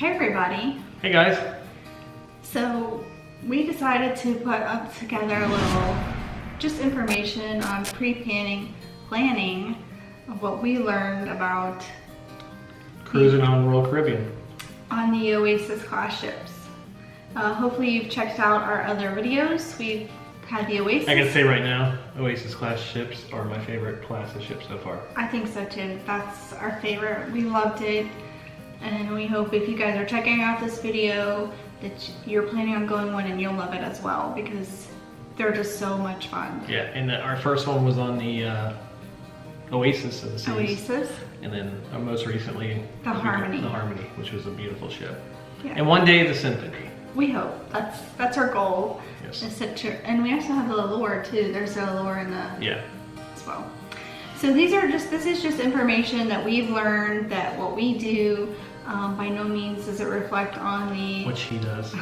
Hey everybody. Hey guys. So we decided to put up together a little just information on planning of what we learned about cruising on Royal Caribbean on the Oasis class ships. Hopefully you've checked out our other videos. We've had the Oasis. I can say right now, Oasis class ships are my favorite class of ships so far. I think so too. That's our favorite. We loved it. And we hope if you guys are checking out this video that you're planning on going one and you'll love it as well because they're just so much fun. Yeah, and our first one was on the Oasis of the Seas. Oasis. And then most recently, the Harmony. The Harmony, which was a beautiful ship. Yeah. And one day the Symphony. We hope. That's our goal. Yes. And we also have the Allure too. There's the Allure in the as well. So this is just information that we've learned that what we do. By no means does it reflect on what she does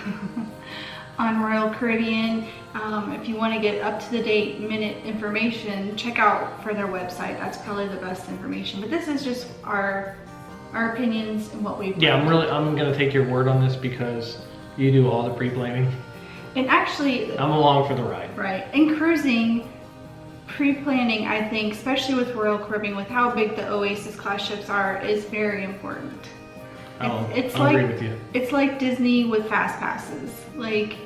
on Royal Caribbean. If you want to get up to the date minute information, check out for their website. That's probably the best information. But this is just our opinions and what we've learned. I'm gonna take your word on this because you do all the pre-planning. And actually, I'm along for the ride. Right. In cruising, pre-planning, I think, especially with Royal Caribbean, with how big the Oasis class ships are, is very important. I'll agree with you. It's like Disney with fast passes. Like,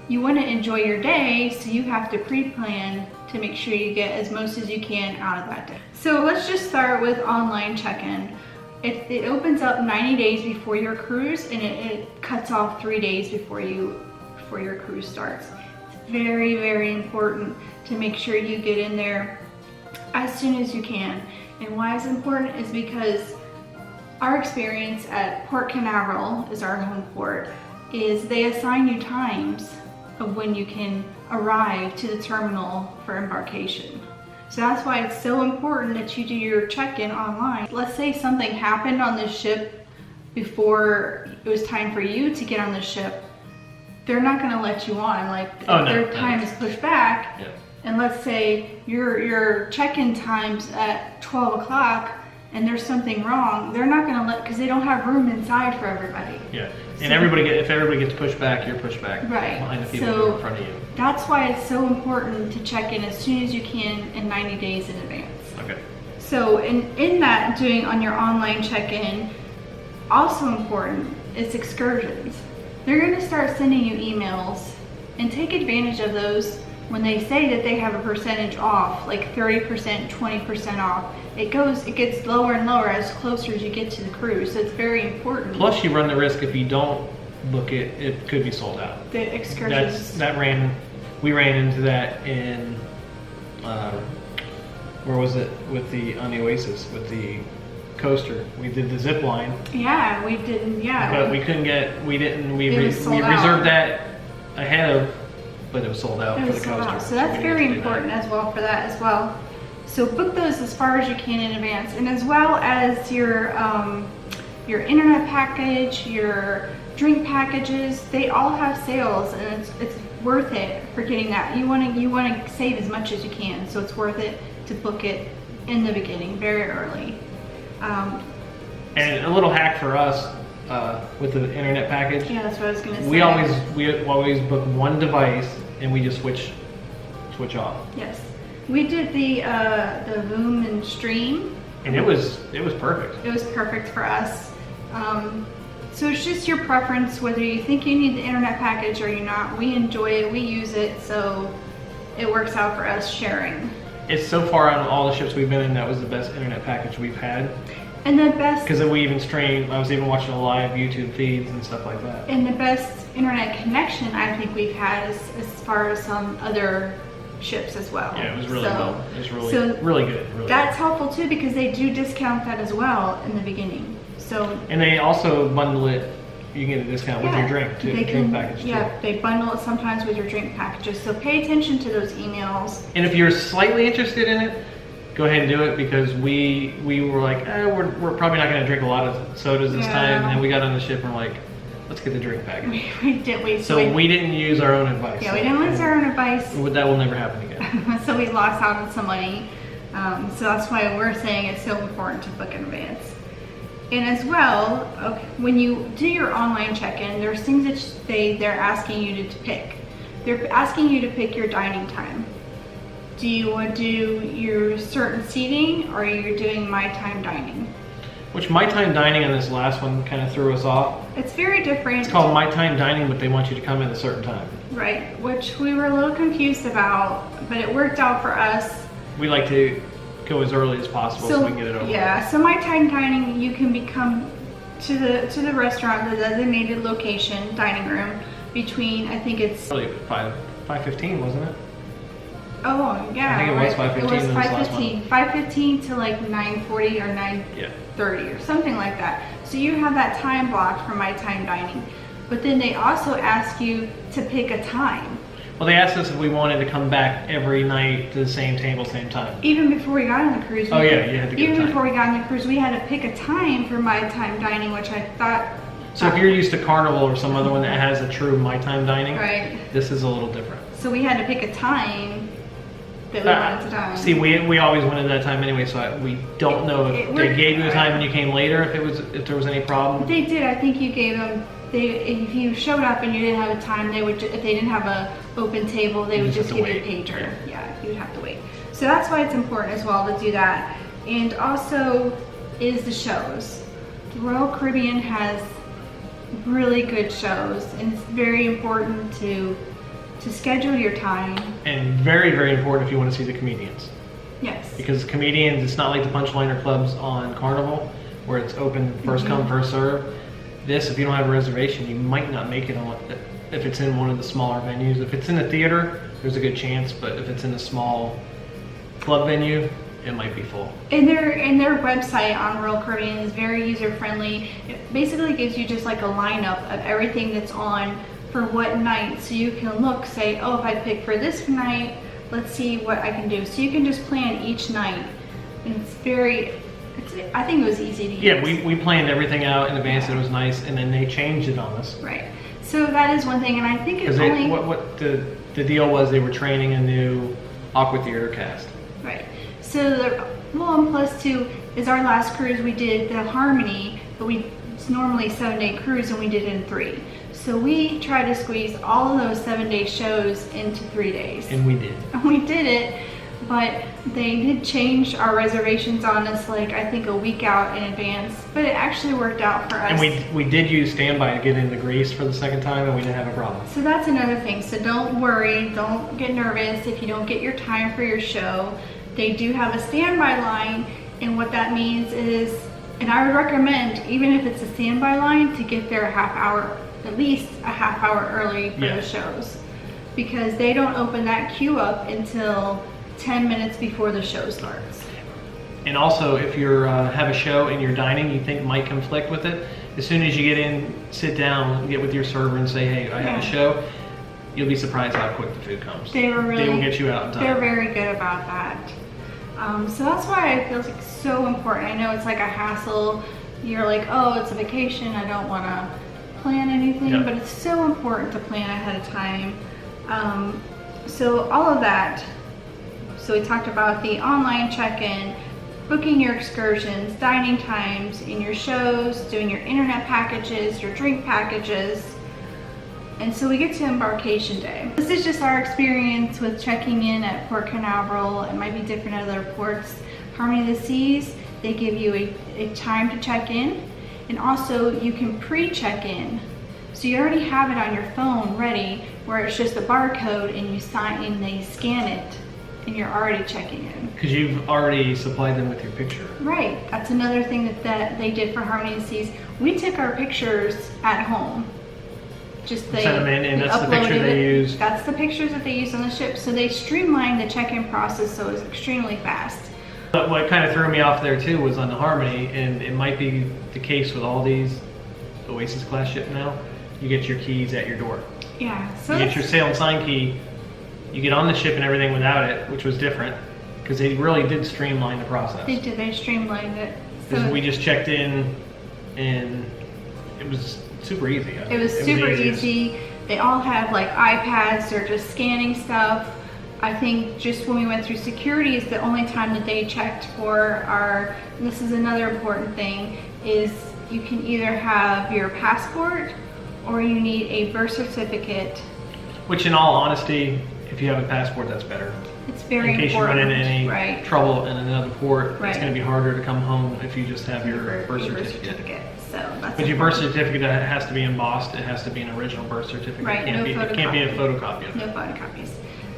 you want to enjoy your day, so you have to pre-plan to make sure you get as most as you can out of that day. So let's just start with online check-in. It opens up 90 days before your cruise, and it cuts off 3 days before your cruise starts. It's very, very important to make sure you get in there as soon as you can. And why it's important is because our experience at Port Canaveral, is our home port, is they assign you times of when you can arrive to the terminal for embarkation. So that's why it's so important that you do your check-in online. Let's say something happened on the ship before it was time for you to get on the ship. They're not going to let you on. Like, if their time is pushed back, and let's say your check-in time's at 12 o'clock, and there's something wrong, they're not gonna let, because they don't have room inside for everybody. Yeah, and if everybody gets pushed back, you're pushed back behind the people who are in front of you. That's why it's so important to check in as soon as you can in 90 days in advance. Okay. So in that, doing on your online check-in, also important is excursions. They're gonna start sending you emails, and take advantage of those when they say that they have a percentage off, like 30%, 20% off. It gets lower and lower as closer as you get to the cruise, so it's very important. Plus you run the risk if you don't book it, it could be sold out. The excursions. We ran into that in, where was it, on the Oasis, with the coaster. We did the zip line. Yeah, we did, yeah. But we reserved that ahead of, but it was sold out for the coaster. So that's very important as well for that as well. So book those as far as you can in advance, and as well as your internet package, your drink packages. They all have sales, and it's worth it for getting that. You want to save as much as you can, so it's worth it to book it in the beginning, very early. And a little hack for us with the internet package. Yeah, that's what I was gonna say. We always book one device and we just switch off. Yes. We did the Voom and Stream, and it was perfect. It was perfect for us. So it's just your preference whether you think you need the internet package or you're not. We enjoy it, we use it, so it works out for us sharing. It's so far on all the ships we've been in, that was the best internet package we've had. And the best, because we even streamed. I was even watching the live YouTube feeds and stuff like that. And the best internet connection I think we've had is as far as some other ships as well. Yeah, it was really well. It was really good. Really that's helpful too, because they do discount that as well in the beginning. So, and they also bundle it. You can get a discount with your drink too. Drink package too. Yeah, they bundle it sometimes with your drink packages. So pay attention to those emails. And if you're slightly interested in it, go ahead and do it, because we were like, we're probably not going to drink a lot of sodas this time, and then we got on the ship and we're like, let's get the drink package. We did. So we didn't use our own advice. Yeah, we didn't use our own advice. That will never happen again. So we lost out on some money. So that's why we're saying it's so important to book in advance. And as well, okay, when you do your online check-in, there's things that they're asking you to pick. They're asking you to pick your dining time. Do you want to do your certain seating, or are you doing my time dining? Which my time dining on this last one kind of threw us off. It's very different. It's called my time dining, but they want you to come at a certain time. Right, which we were a little confused about, but it worked out for us. We like to go as early as possible so we can get it over. Yeah, so my time dining, you can become to the restaurant, the designated location, dining room, between, I think it's... Really, 5:15, wasn't it? Oh, yeah. I think it was 5:15. It was 5:15. 5:15 to like 9:40 or 9:30 or something like that. So you have that time blocked for my time dining. But then they also ask you to pick a time. Well, they asked us if we wanted to come back every night to the same table, same time. Even before we got on the cruise. You had to get Even before we got on the cruise, we had to pick a time for my time dining, which I thought... So if you're used to Carnival or some other one that has a true my time dining, right, this is a little different. So we had to pick a time that we wanted to dine. See, we always wanted that time anyway, so we don't know if they gave you a time and you came later, if there was any problem. They did. I think you gave them... if you showed up and you didn't have a time, they would. If they didn't have a open table, they would just give you a pager. Yeah, you would have to wait. So that's why it's important as well to do that. And also is the shows. The Royal Caribbean has really good shows, and it's very important to schedule your time. And very, very important if you want to see the comedians. Yes. Because comedians, it's not like the Punchliner clubs on Carnival where it's open first come, first serve. This, if you don't have a reservation, you might not make it on if it's in one of the smaller venues. If it's in a theater, there's a good chance, but if it's in a small club venue, it might be full. And their website on Royal Caribbean is very user friendly. It basically gives you just like a lineup of everything that's on for what night, so you can look, say, oh, if I pick for this night, let's see what I can do. So you can just plan each night, and I think it was easy to use. Yeah, we planned everything out in advance. It was nice, and then they changed it on us. Right. So that is one thing, and I think it's only... What the deal was, they were training a new Aqua Theater cast. Right. So and plus two is our last cruise we did the Harmony, but it's normally a 7-day cruise, and we did it in 3. So we tried to squeeze all of those 7-day shows into 3 days. And we did. And we did it. But they did change our reservations on us, like I think a week out in advance. But it actually worked out for us. And we did use standby to get into Greece for the second time, and we didn't have a problem. So that's another thing. So don't worry, don't get nervous if you don't get your time for your show. They do have a standby line, and what that means is, and I would recommend, even if it's a standby line, to get there at least a half hour early for the shows, because they don't open that queue up until 10 minutes before the show starts. And also, if you have a show and you're dining you think might conflict with it, as soon as you get in, sit down, get with your server and say, hey, I have a show, you'll be surprised how quick the food comes. They will get you out in time. They're very good about that. So that's why it feels like so important. I know it's like a hassle. You're like, oh, it's a vacation, I don't want to plan anything, but it's so important to plan ahead of time. So all of that. So we talked about the online check-in, booking your excursions, dining times, in your shows, doing your internet packages, your drink packages. And so we get to embarkation day. This is just our experience with checking in at Port Canaveral. It might be different at other ports. Harmony of the Seas, they give you a time to check in, and also you can pre-check in. So you already have it on your phone ready, where it's just a barcode and you sign and they scan it, and you're already checking in. Because you've already supplied them with your picture. Right. That's another thing that they did for Harmony of the Seas. We took our pictures at home. Just they sent them in, and that's the picture they used. That's the pictures that they used on the ship. So they streamlined the check-in process, so it's extremely fast. But what kind of threw me off there too was on the Harmony, and it might be the case with all these Oasis class ship now, you get your keys at your door. Yeah. So you get your sail and sign key. You get on the ship and everything without it, which was different, because they really did streamline the process. They did. They streamlined it. So we just checked in, and it was super easy. It was super easy. They all have like iPads. They're just scanning stuff. I think just when we went through security is the only time that they checked for our, and this is another important thing, is you can either have your passport or you need a birth certificate. Which in all honesty, if you have a passport, that's better. It's very important. In case you run into any right. trouble in another port, right. it's going to be harder to come home if you just have your birth certificate. So that's but your birth certificate has to be embossed. It has to be an original birth certificate. Right, It can't be a photocopy of it. No photocopies.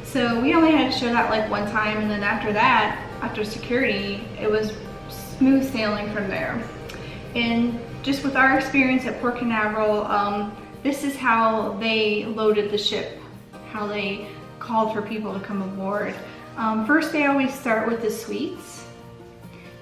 So we only had to show that like one time, and then after that, after security, it was smooth sailing from there. And just with our experience at Port Canaveral, this is how they loaded the ship, how they called for people to come aboard. First, they always start with the suites,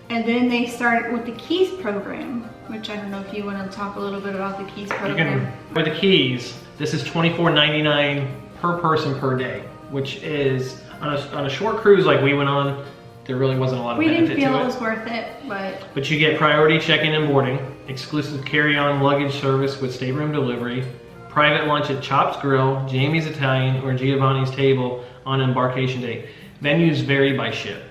and then they start with the keys program, which I don't know if you want to talk a little bit about the keys program. For the keys, this is $24.99 per person per day, which is on a short cruise like we went on. There really wasn't a lot of benefit to it. We didn't feel it was worth it, But you get priority check-in and boarding, exclusive carry-on luggage service with stateroom delivery, private lunch at Chop's Grill, Jamie's Italian, or Giovanni's Table on embarkation day. Venues vary by ship.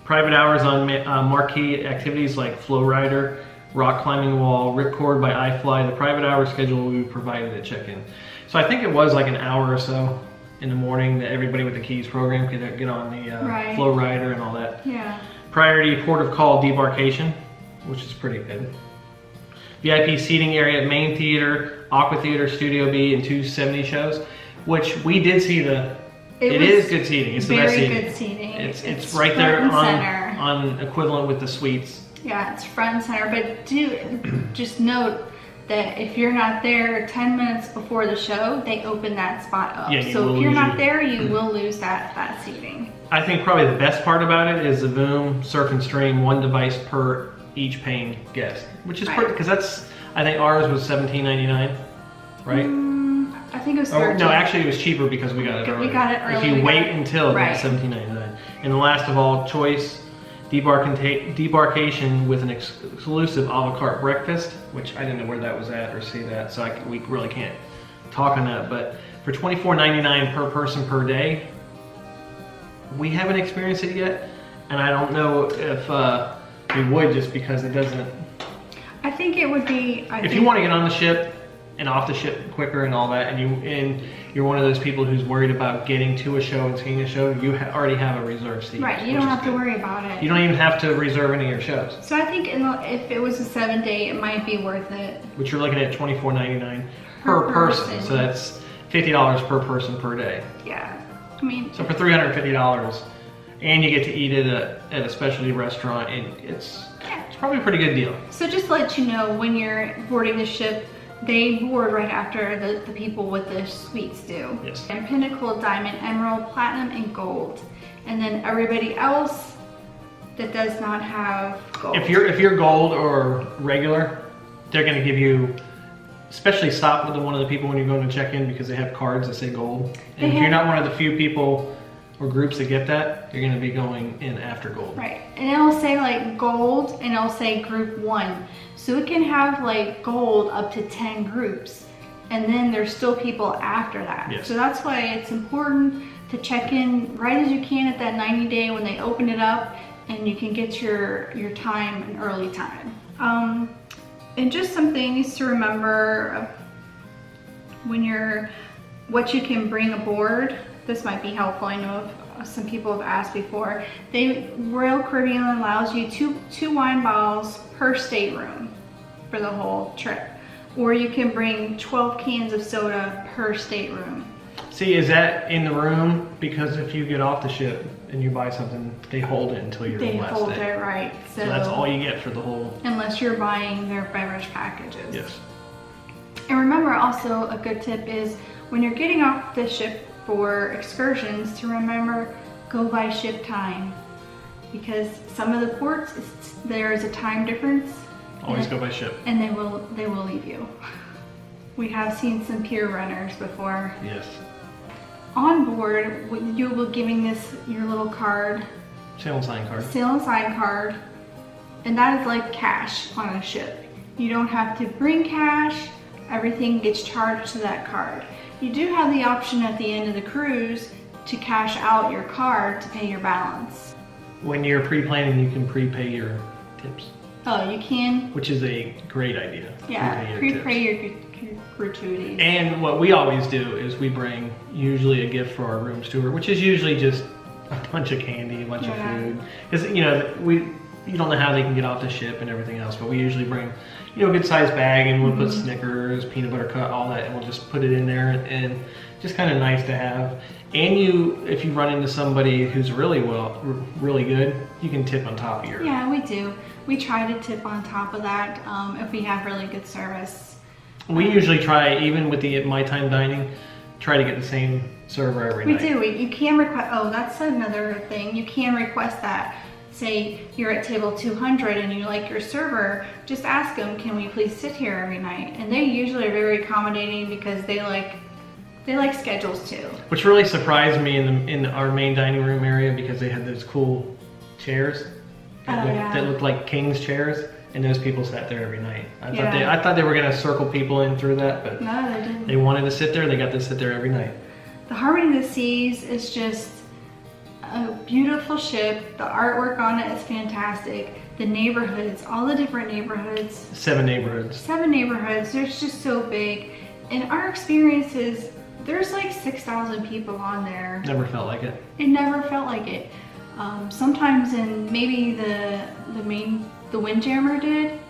Private hours on marquee activities like Flow Rider, Rock Climbing Wall, Ripcord by iFly. The private hour schedule will be provided at check-in. So I think it was like an hour or so in the morning that everybody with the keys program could get on the Flow Rider and all that. Yeah. Priority port of call debarkation, which is pretty good. VIP seating area at Main Theater, Aqua Theater, Studio B, and 270 shows, which we did see it is good seating. It's the best seating. Very good seating. It's right there on equivalent with the suites. Yeah, it's front and center, but just note that if you're not there 10 minutes before the show, they open that spot up. Yeah, so if you're not there, you will lose that seating. I think probably the best part about it is the Voom, Surf and Stream, one device per each paying guest, which is perfect because I think ours was $17.99, right? I think it was $13. No, actually it was cheaper because we got it early. We got it early. If you wait until it's $17.99. And the last of all, choice debarkation with an exclusive a la carte breakfast, which I didn't know where that was at or see that, so we really can't talk on that. But for $24.99 per person per day, we haven't experienced it yet, and I don't know if we would, just because it doesn't. I think it would be. If you want to get on the ship and off the ship quicker and all that, and you're one of those people who's worried about getting to a show and seeing a show, you already have a reserved seat. Right, you don't have to worry about it. You don't even have to reserve any of your shows. So I think if it was a 7-day, it might be worth it. Which you're looking at $24.99 per person. So that's $50 per person per day. Yeah, I mean. So for $350, and you get to eat at a specialty restaurant, and it's probably a pretty good deal. So just to let you know, when you're boarding the ship, they board right after the people with the suites do. Yes. And Pinnacle, Diamond, Emerald, Platinum, and Gold. And then everybody else that does not have gold. If you're gold or regular, they're going to give you, especially stop with one of the people when you're going to check in, because they have cards that say gold. And if you're not one of the few people or groups that get that, you're going to be going in after gold. Right, and it'll say like gold, and it'll say group 1. So it can have like gold up to 10 groups, and then there's still people after that. Yes. So that's why it's important to check in right as you can at that 90-day when they open it up, and you can get your time an early time. And just some things to remember when what you can bring aboard. This might be helpful. I know some people have asked before. Royal Caribbean allows you two wine bottles per stateroom for the whole trip. Or you can bring 12 cans of soda per stateroom. See, is that in the room? Because if you get off the ship and you buy something, they hold it until your last day. They hold it, right. So that's all you get for the whole. Unless you're buying their beverage packages. Yes. And remember also, a good tip is when you're getting off the ship for excursions, to remember, go by ship time, because some of the ports there is a time difference. Always go by ship. And they will leave you. We have seen some pier runners before. Yes. On board, you will be giving this your little card. Sail and sign card. Sail and sign card, and that is like cash on a ship. You don't have to bring cash. Everything gets charged to that card. You do have the option at the end of the cruise to cash out your card to pay your balance. When you're pre-planning, you can prepay your tips. Oh, you can? Which is a great idea. Yeah, prepay your gratuities. And what we always do is we bring usually a gift for our room steward, which is usually just a bunch of candy, a bunch of food. Because, you don't know how they can get off the ship and everything else, but we usually bring, a good sized bag, and we'll put Snickers, peanut butter cup, all that, and we'll just put it in there, and just kind of nice to have. And if you run into somebody who's really good, you can tip on top of your. Yeah, we do. We try to tip on top of that if we have really good service. We usually try, even with the My Time Dining, try to get the same server every night. We do. You can request. Oh, that's another thing. You can request that. Say you're at table 200 and you like your server, just ask them, can we please sit here every night? And they usually are very accommodating because they like schedules too. Which really surprised me in our main dining room area, because they had those cool chairs that looked like king's chairs, and those people sat there every night. I thought they were gonna circle people in through that, but no, they didn't. They wanted to sit there. They got to sit there every night. The Harmony of the Seas is just a beautiful ship. The artwork on it is fantastic. The neighborhoods, all the different neighborhoods. 7 neighborhoods. 7 neighborhoods. They're just so big. And our experiences, there's like 6,000 people on there. Never felt like it. It never felt like it. Sometimes in maybe the Windjammer did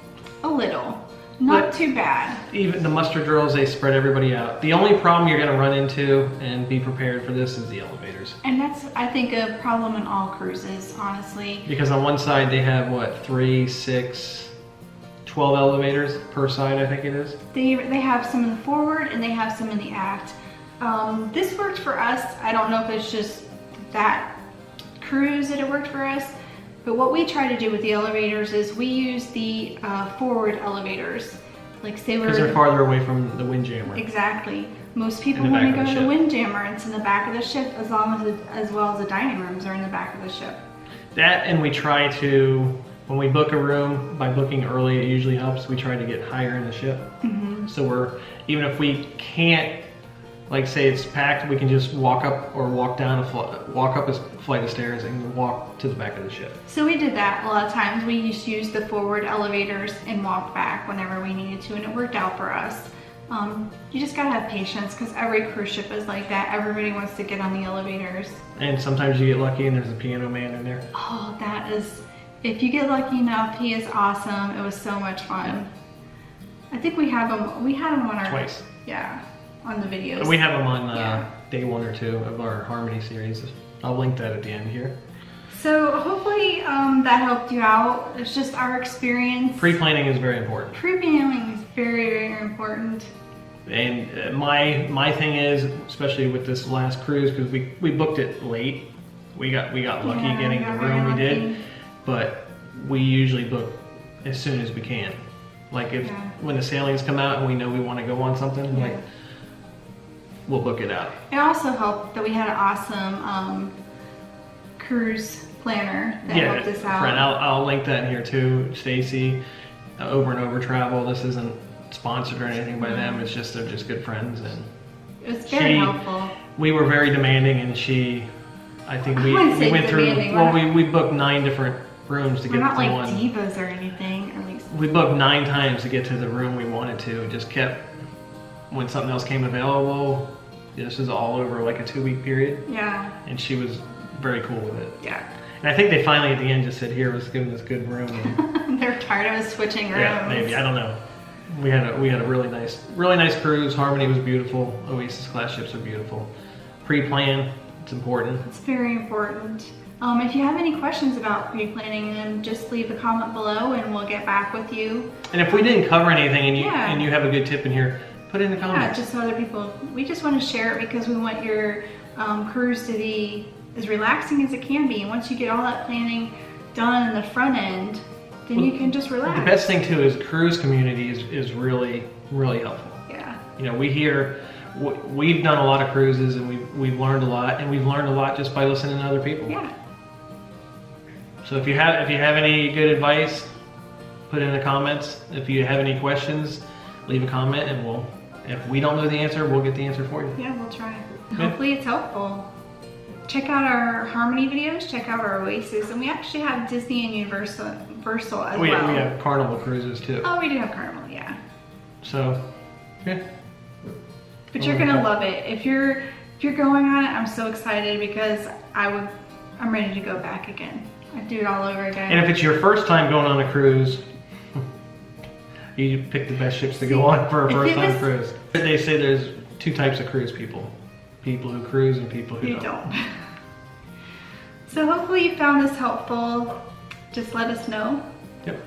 a little. Not too bad. Even the muster drills, they spread everybody out. The only problem you're going to run into, and be prepared for this, is the elevators. And that's, I think, a problem in all cruises, honestly. Because on one side they have, 3, 6, 12 elevators per side, I think it is. They have some in the forward and they have some in the aft. This worked for us. I don't know if it's just that cruise that it worked for us. But what we try to do with the elevators is we use the forward elevators. Like because they're farther away from the Windjammer. Exactly. Most people want to go to the Windjammer. It's in the back of the ship, as well as the dining rooms are in the back of the ship. That, and we try to, when we book a room, by booking early, it usually helps. We try to get higher in the ship. So even if we can't, like say it's packed, we can just walk up or walk up a flight of stairs and walk to the back of the ship. So we did that a lot of times. We used to use the forward elevators and walk back whenever we needed to, and it worked out for us. You just gotta have patience, because every cruise ship is like that. Everybody wants to get on the elevators. And sometimes you get lucky and there's a piano man in there. Oh, that is, if you get lucky enough, he is awesome. It was so much fun. I think we had him on our... Twice. Yeah. On the videos. We have them on day 1 or 2 of our Harmony series. I'll link that at the end here. So hopefully that helped you out. It's just our experience. Pre-planning is very important. Pre-planning is very, very important. And my thing is, especially with this last cruise, because we booked it late. We got lucky getting the room we did, but we usually book as soon as we can. Like when the sailings come out and we know we want to go on something, we'll book it out. It also helped that we had an awesome cruise planner that helped us out. Friend, I'll link that in here too. Stacy, Over and Over Travel. This isn't sponsored or anything by them. It's just they're just good friends, and it's very helpful. We were very demanding, and I think we went through. Well, we booked 9 different rooms to get to one. We're not like divas or anything. At least we booked 9 times to get to the room we wanted to. Just kept, when something else came available. This is all over like a 2-week period. Yeah. And she was very cool with it. Yeah. And I think they finally at the end just said, "Here, let's give them this good room." And they're tired of us switching rooms. Yeah, maybe, I don't know. We had a really nice cruise. Harmony was beautiful. Oasis class ships are beautiful. Pre-plan, it's important. It's very important. If you have any questions about pre-planning, then just leave a comment below and we'll get back with you. And if we didn't cover anything and you have a good tip in here, put it in the comments. Yeah, just so other people. We just want to share it because we want your cruise to be as relaxing as it can be. And once you get all that planning done in the front end, then you can just relax. The best thing too is cruise community is really, really helpful. Yeah. We've done a lot of cruises and we've learned a lot, and we've learned a lot just by listening to other people. Yeah. So if you have any good advice, put it in the comments. If you have any questions, leave a comment, and if we don't know the answer, we'll get the answer for you. Yeah, we'll try. Hopefully it's helpful. check out our Harmony videos, check out our Oasis, and we actually have Disney and Universal as We well. have Carnival cruises too. Oh, we do have Carnival, yeah. So, yeah. But you're gonna love it. If you're going on it, I'm so excited because I'm ready to go back again. I'd do it all over again. And if it's your first time going on a cruise, you pick the best ships to go on for a first time cruise. They say there's two types of cruise people. People who cruise and people who don't. So hopefully you found this helpful. Just let us know. Yep.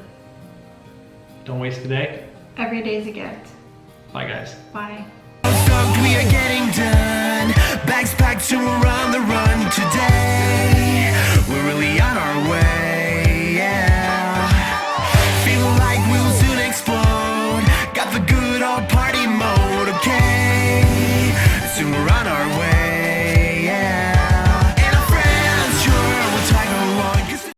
Don't waste a day. Every day's a gift. Bye guys. Bye. Stoked we are getting done. Bags packed, so we're on the run today. We're really on our way.